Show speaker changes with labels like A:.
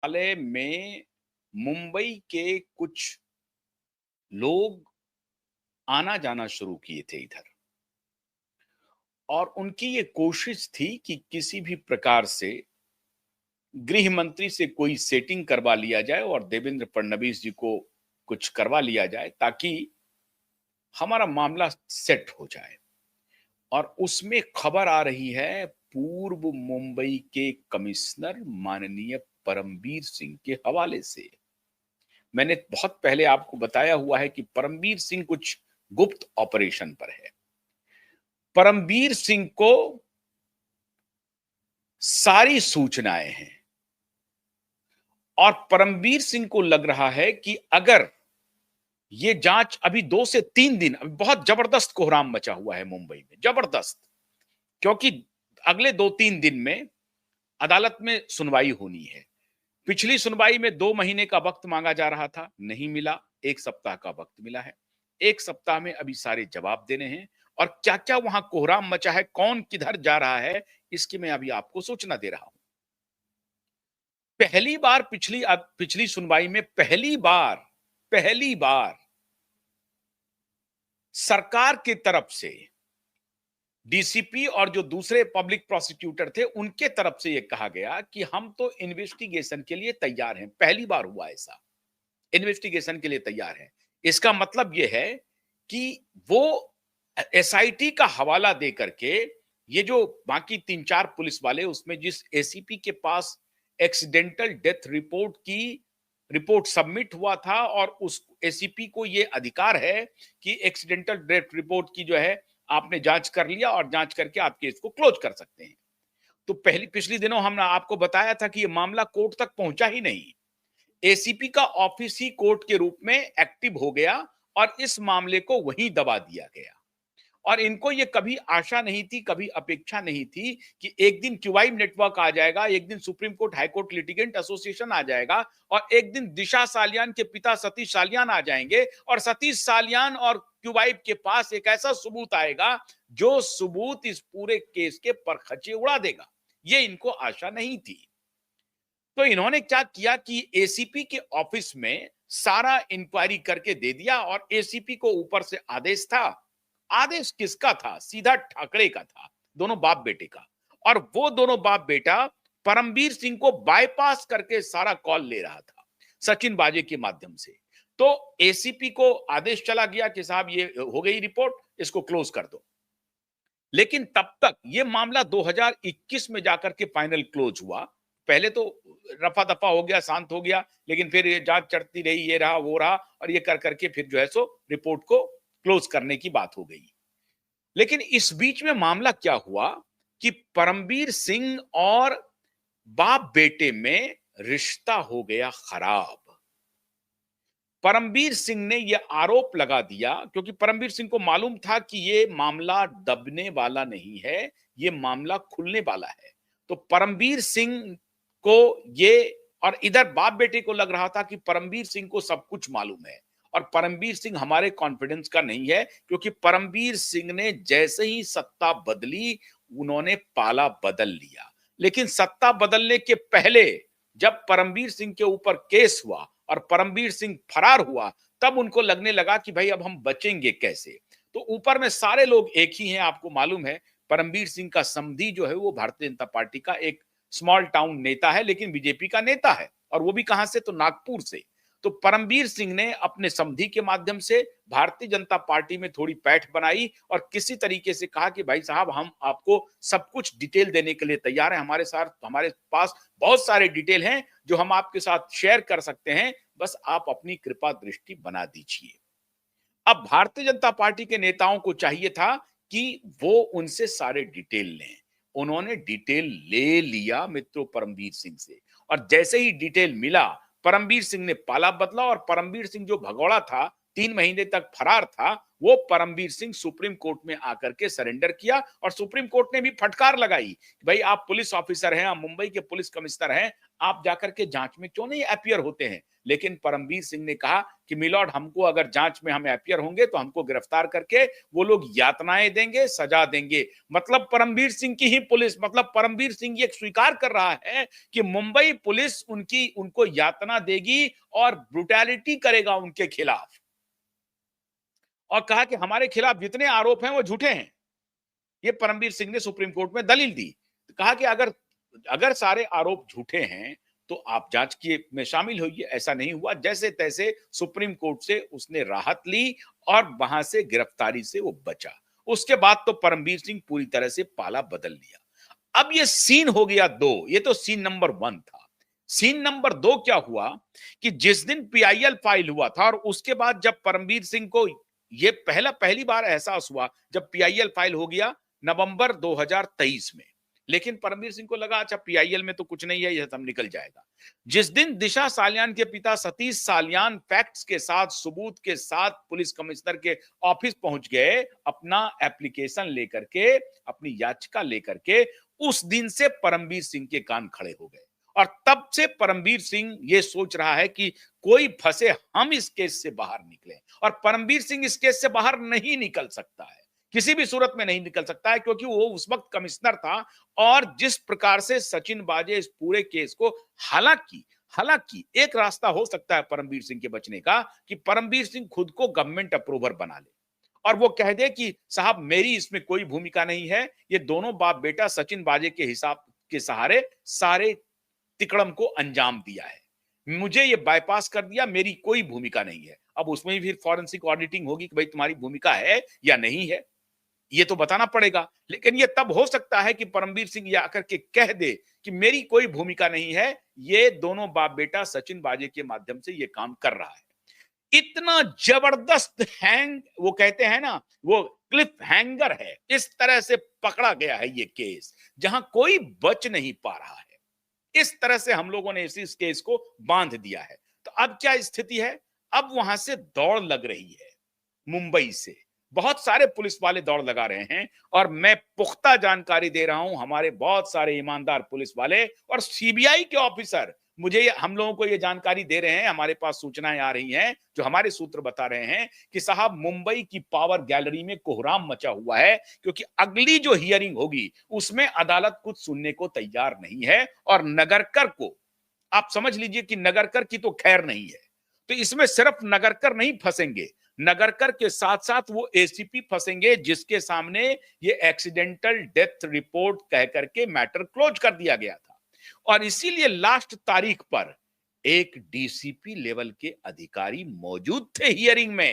A: हाल में मुंबई के कुछ लोग आना जाना शुरू किए थे इधर और उनकी ये कोशिश थी कि किसी भी प्रकार से गृह मंत्री से कोई सेटिंग करवा लिया जाए और देवेंद्र फडणवीस जी को कुछ करवा लिया जाए ताकि हमारा मामला सेट हो जाए। और उसमें खबर आ रही है पूर्व मुंबई के कमिश्नर माननीय परमवीर सिंह के हवाले से। मैंने बहुत पहले आपको बताया हुआ है कि परमवीर सिंह कुछ गुप्त ऑपरेशन पर है। परमवीर सिंह को सारी सूचनाएं हैं और परमवीर सिंह को लग रहा है कि अगर ये जांच अभी 2 से 3 दिन, अभी बहुत जबरदस्त कोहराम मचा हुआ है मुंबई में, जबरदस्त। क्योंकि अगले 2-3 दिन में अदालत में सुनवाई होनी है। पिछली सुनवाई में 2 महीने का वक्त मांगा जा रहा था, नहीं मिला। 1 सप्ताह का वक्त मिला है। 1 सप्ताह में अभी सारे जवाब देने हैं और क्या क्या वहां कोहराम मचा है, कौन किधर जा रहा है, इसकी मैं अभी आपको सूचना दे रहा हूं। पहली बार पिछली सुनवाई में पहली बार सरकार की तरफ से डीसीपी और जो दूसरे पब्लिक प्रोसिक्यूटर थे उनके तरफ से यह कहा गया कि हम तो इन्वेस्टिगेशन के लिए तैयार हैं। पहली बार हुआ ऐसा, इन्वेस्टिगेशन के लिए तैयार है। इसका मतलब यह है कि वो एसआईटी का हवाला दे करके ये जो बाकी 3-4 पुलिस वाले, उसमें जिस एसीपी के पास एक्सीडेंटल डेथ रिपोर्ट सबमिट हुआ था और उस एसीपी को ये अधिकार है कि एक्सीडेंटल डेथ रिपोर्ट की जो है आपने जांच कर लिया और जांच करके आप केस को क्लोज कर सकते हैं। तो पिछले दिनों हमने आपको बताया था कि ये मामला कोर्ट तक पहुंचा ही नहीं। एसीपी का ऑफिस ही कोर्ट के रूप में एक्टिव हो गया और इस मामले को वहीं दबा दिया गया। और इनको ये कभी आशा नहीं थी, कभी अपेक्षा नहीं थी कि एक दिन क्यूआई नेटवर्क आ जाएगा, एक दिन supreme court high court litigant association आ जाएगा और एक दिन दिशा सालियान के पिता सतीश सालियान आ जाएंगे और सतीश सालियान और क्यूआई के पास एक ऐसा सबूत आएगा जो सबूत इस पूरे केस के परखचे उड़ा देगा। ये इनको आशा नहीं थी। तो इन्होंने क्या किया कि एसीपी के ऑफिस में सारा इंक्वायरी करके दे दिया और एसीपी को ऊपर से आदेश था। आदेश किसका था? सीधा ठाकरे का था, दोनों बाप बेटे का। और वो दोनों बाप बेटा परमवीर सिंह को बाईपास करके सारा कॉल ले रहा था सचिन बाजे के माध्यम से। तो एसीपी को आदेश चला गया कि साहब ये हो गई रिपोर्ट, इसको क्लोज कर दो। लेकिन तब तक ये मामला 2021 में जाकर के फाइनल क्लोज हुआ। पहले तो रफा दफा हो गया, शांत हो गया, लेकिन फिर ये जांच चढ़ती रही, ये रहा वो रहा और ये कर करके फिर जो है सो रिपोर्ट को क्लोज करने की बात हो गई। लेकिन इस बीच में मामला क्या हुआ कि परमवीर सिंह और बाप बेटे में रिश्ता हो गया खराब। परमवीर सिंह ने यह आरोप लगा दिया क्योंकि परमवीर सिंह को मालूम था कि यह मामला दबने वाला नहीं है, यह मामला खुलने वाला है। तो परमवीर सिंह को ये, और इधर बाप बेटे को लग रहा था कि परमवीर सिंह को सब कुछ मालूम है और परमवीर सिंह हमारे कॉन्फिडेंस का नहीं है, क्योंकि परमवीर सिंह ने जैसे ही सत्ता बदली उन्होंने पाला बदल लिया। लेकिन सत्ता बदलने के पहले जब परमवीर सिंह के ऊपर केस हुआ और परमवीर सिंह फरार हुआ, तब उनको लगने लगा कि भाई अब हम बचेंगे कैसे। तो ऊपर में सारे लोग एक ही हैं। आपको मालूम है परमवीर सिंह का समधी जो है वो भारतीय जनता पार्टी का एक स्मॉल टाउन नेता है, लेकिन बीजेपी का नेता है, और वो भी कहां से? तो नागपुर से। तो परमवीर सिंह ने अपने समधी के माध्यम से भारतीय जनता पार्टी में थोड़ी पैठ बनाई और किसी तरीके से कहा कि भाई साहब हम आपको सब कुछ डिटेल देने के लिए तैयार हैं, हमारे पास बहुत सारे डिटेल हैं जो हम आपके साथ शेयर कर सकते हैं, बस आप अपनी कृपा दृष्टि बना दीजिए। अब भारतीय जनता पार्टी के नेताओं को चाहिए था कि वो उनसे सारे डिटेल लें। उन्होंने डिटेल ले लिया मित्रों परमवीर सिंह से, और जैसे ही डिटेल मिला परमवीर सिंह ने पाला बदला और परमवीर सिंह जो भगौड़ा था 3 महीने तक फरार था, वो परमवीर सिंह सुप्रीम कोर्ट में आकर के सरेंडर किया और सुप्रीम कोर्ट ने भी फटकार लगाई कि भाई आप पुलिस ऑफिसर हैं, आप मुंबई के पुलिस कमिश्नर हैं, आप जाकर के जांच में क्यों नहीं अपीयर होते हैं। लेकिन परमवीर सिंह ने कहा कि मिलॉर्ड, हमको अगर जांच में हम अपीयर होंगे तो हमको गिरफ्तार करके वो लोग यातनाएं देंगे, सजा देंगे। मतलब परमवीर सिंह की ही पुलिस, मतलब परमवीर सिंह ये स्वीकार कर रहा है कि मुंबई पुलिस उनको यातना देगी और ब्रुटैलिटी करेगा उनके खिलाफ, और कहा कि हमारे खिलाफ जितने आरोप हैं वो झूठे हैं। ये परमवीर सिंह ने सुप्रीम कोर्ट में दलील दी। तो कहा कि अगर अगर सारे आरोप झूठे हैं तो आप जांच के में शामिल होइए। ऐसा नहीं हुआ, जैसे तैसे सुप्रीम कोर्ट से उसने राहत ली और वहां से गिरफ्तारी से वो बचा। उसके बाद तो परमवीर सिंह पूरी तरह से पाला बदल लिया। अब ये सीन हो गया 2, ये तो सीन नंबर 1 था। सीन नंबर 2 क्या हुआ कि जिस दिन पीआईएल फाइल हुआ था और उसके बाद जब परमवीर सिंह को ये पहली बार एहसास हुआ जब पीआईएल फाइल हो गया नवंबर 2023 में। लेकिन परमवीर सिंह को लगा अच्छा पीआईएल में तो कुछ नहीं है, यह सब निकल जाएगा। जिस दिन दिशा सालियान के पिता सतीश सालियान फैक्ट्स के साथ, सबूत के साथ पुलिस कमिश्नर के ऑफिस पहुंच गए अपना एप्लीकेशन लेकर के, अपनी याचिका लेकर के, उस दिन से परमवीर सिंह के कान खड़े हो गए। और तब से परमवीर सिंह ये सोच रहा है कि कोई फंसे, हम इस केस से बाहर निकले। और परमवीर सिंह इस केस से बाहर नहीं निकल सकता है, किसी भी सूरत में नहीं निकल सकता है, क्योंकि वो उस वक्त कमिश्नर था। और जिस प्रकार से सचिन वाजे इस पूरे केस को, हालांकि हालांकि एक रास्ता हो सकता है परमवीर सिंह के बचने का कि परमवीर सिंह खुद को गवर्नमेंट अप्रूवर बना ले और वो कह दे कि साहब मेरी इसमें कोई भूमिका नहीं है, ये दोनों बाप बेटा सचिन वाजे के हिसाब के सहारे सारे तिकड़म को अंजाम दिया है, मुझे ये बाईपास कर दिया, मेरी कोई भूमिका नहीं है। अब उसमें भी फिर फॉरेंसिक ऑडिटिंग होगी कि भाई तुम्हारी भूमिका है या नहीं है, ये तो बताना पड़ेगा। लेकिन ये तब हो सकता है कि परमवीर सिंह ये आकर के कह दे कि मेरी कोई भूमिका नहीं है, ये दोनों बाप बेटा सचिन वाजे के माध्यम से ये काम कर रहा है। इतना जबरदस्त हैंग, वो कहते हैं ना, वो क्लिफ हैंगर है, इस तरह से पकड़ा गया है ये केस, जहां कोई बच नहीं पा रहा है। इस तरह से हम लोगों ने इस केस को बांध दिया है। तो अब क्या स्थिति है, अब वहां से दौड़ लग रही है, मुंबई से बहुत सारे पुलिस वाले दौड़ लगा रहे हैं। और मैं पुख्ता जानकारी दे रहा हूं, हमारे बहुत सारे ईमानदार पुलिस वाले और सीबीआई के ऑफिसर मुझे हम लोगों को ये जानकारी दे रहे हैं, हमारे पास सूचनाएं आ रही हैं, जो हमारे सूत्र बता रहे हैं कि साहब मुंबई की पावर गैलरी में कोहराम मचा हुआ है, क्योंकि अगली जो हियरिंग होगी उसमें अदालत कुछ सुनने को तैयार नहीं है। और नगरकर को आप समझ लीजिए कि नगरकर की तो खैर नहीं है। तो इसमें सिर्फ नगरकर नहीं फंसेंगे, नगरकर के साथ साथ वो एसीपी फंसेंगे, जिसके सामने ये एक्सीडेंटल डेथ रिपोर्ट कह करके मैटर क्लोज कर दिया गया था। और इसीलिए लास्ट तारीख पर एक डीसीपी लेवल के अधिकारी मौजूद थे हियरिंग में।